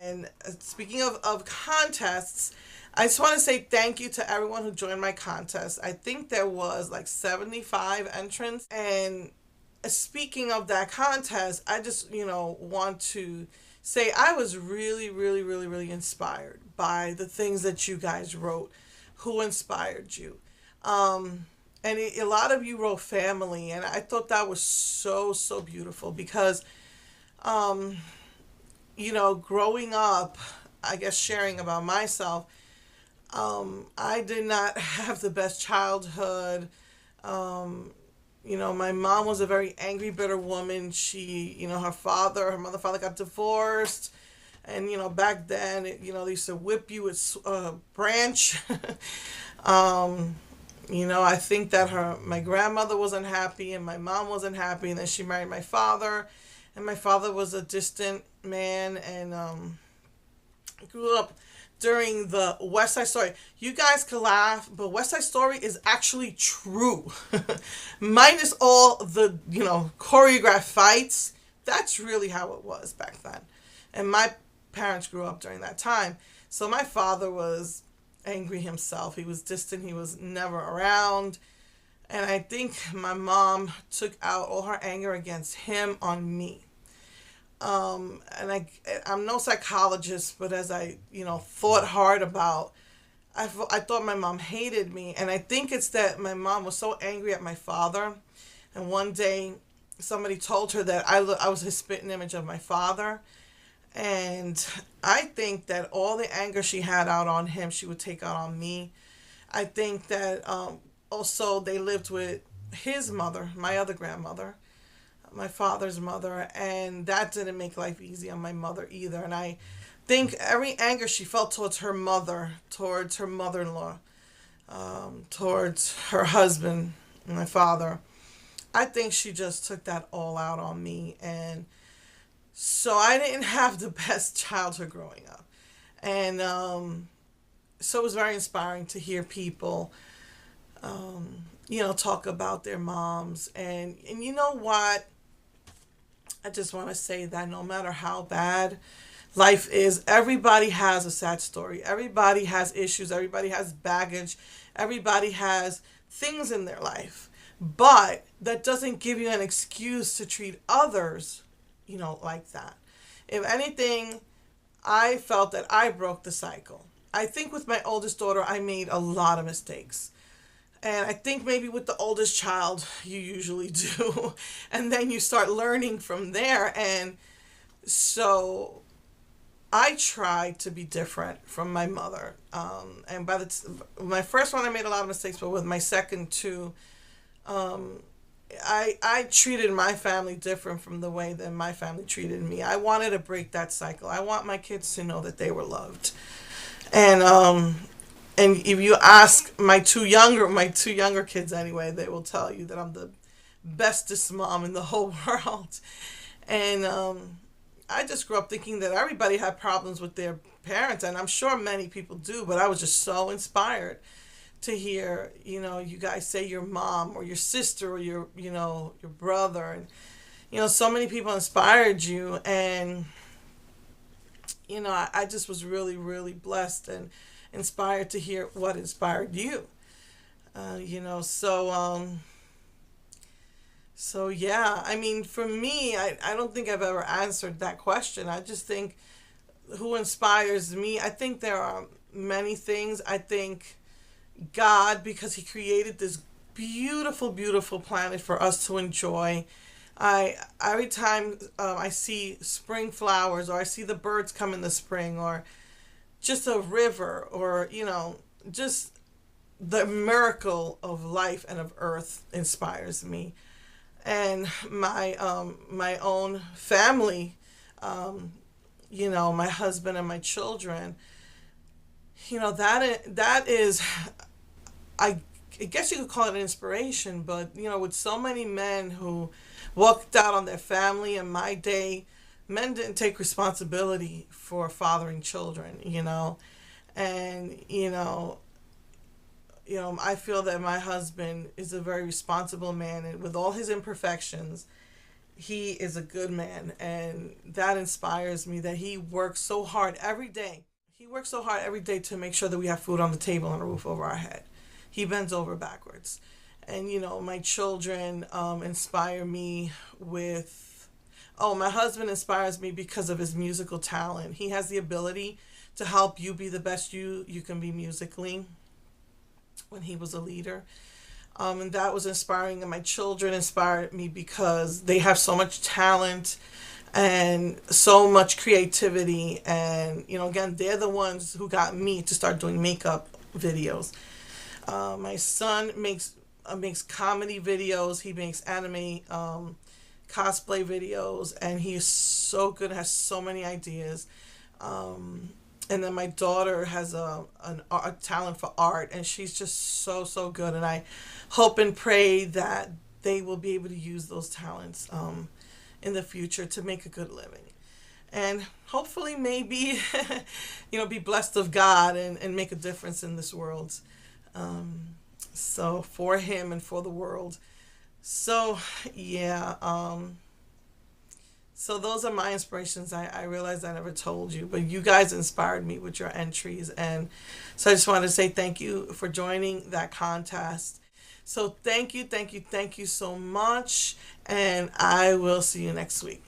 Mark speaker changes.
Speaker 1: And speaking of contests, I just want to say thank you to everyone who joined my contest. I think there was like 75 entrants. And speaking of that contest, I just, want to say I was really, really, really, really inspired by the things that you guys wrote. Who inspired you? Um, and a lot of you wrote family, and I thought that was so, so beautiful because um, growing up, I guess sharing about myself, I did not have the best childhood. Um, my mom was a very angry, bitter woman. She, her mother, father got divorced. And, back then, they used to whip you with a branch. um, I think that my grandmother wasn't happy and my mom wasn't happy. And then she married my father. And my father was a distant man. And grew up during the West Side Story. You guys can laugh, but West Side Story is actually true. Minus all the, choreographed fights. That's really how it was back then. And my parents grew up during that time. So my father was angry himself. He was distant. He was never around. And I think my mom took out all her anger against him on me. And I'm no psychologist, but as I, thought hard about, I thought my mom hated me. And I think it's that my mom was so angry at my father. And one day somebody told her that I was his spitting image of my father. And I think that all the anger she had out on him, she would take out on me. I think that also they lived with his mother, my other grandmother, my father's mother, and that didn't make life easy on my mother either. And I think every anger she felt towards her mother, towards her mother in law, towards her husband, my father, I think she just took that all out on me. And so I didn't have the best childhood growing up. And so it was very inspiring to hear people, talk about their moms. And you know what? I just want to say that no matter how bad life is, everybody has a sad story. Everybody has issues. Everybody has baggage. Everybody has things in their life. But that doesn't give you an excuse to treat others, like that. If anything, I felt that I broke the cycle. I think with my oldest daughter, I made a lot of mistakes. And I think maybe with the oldest child, you usually do. And then you start learning from there. And so I tried to be different from my mother. And my first one, I made a lot of mistakes, but with my second two, um, I treated my family different from the way that my family treated me. I wanted to break that cycle. I want my kids to know that they were loved. And if you ask my two younger kids anyway, they will tell you that I'm the bestest mom in the whole world. And I just grew up thinking that everybody had problems with their parents, and I'm sure many people do, but I was just so inspired to hear, you guys say your mom or your sister or your brother, and so many people inspired you. And I just was really, really blessed and inspired to hear what inspired you. So yeah, I mean, for me, I don't think I've ever answered that question. I just think who inspires me. I think there are many things. I think God, because He created this beautiful, beautiful planet for us to enjoy. I every time I see spring flowers, or I see the birds come in the spring, or just a river, or just the miracle of life and of earth inspires me. And my own family, my husband and my children, that is, I guess you could call it an inspiration. But with so many men who walked out on their family in my day, men didn't take responsibility for fathering children. And I feel that my husband is a very responsible man, and with all his imperfections, he is a good man, and that inspires me that he works so hard every day. He works so hard every day to make sure that we have food on the table and a roof over our head. He bends over backwards. And, my children inspire me with. Oh, my husband inspires me because of his musical talent. He has the ability to help you be the best you can be musically when he was a leader. And that was inspiring. And my children inspired me because they have so much talent and so much creativity. And, again, they're the ones who got me to start doing makeup videos. My son makes comedy videos. He makes anime cosplay videos, and he is so good. Has so many ideas. And then my daughter has a talent for art, and she's just so good. And I hope and pray that they will be able to use those talents in the future to make a good living. And hopefully, maybe, be blessed of God and make a difference in this world. So for him and for the world. So yeah. So those are my inspirations. I realized I never told you, but you guys inspired me with your entries. And so I just wanted to say thank you for joining that contest. So thank you so much. And I will see you next week.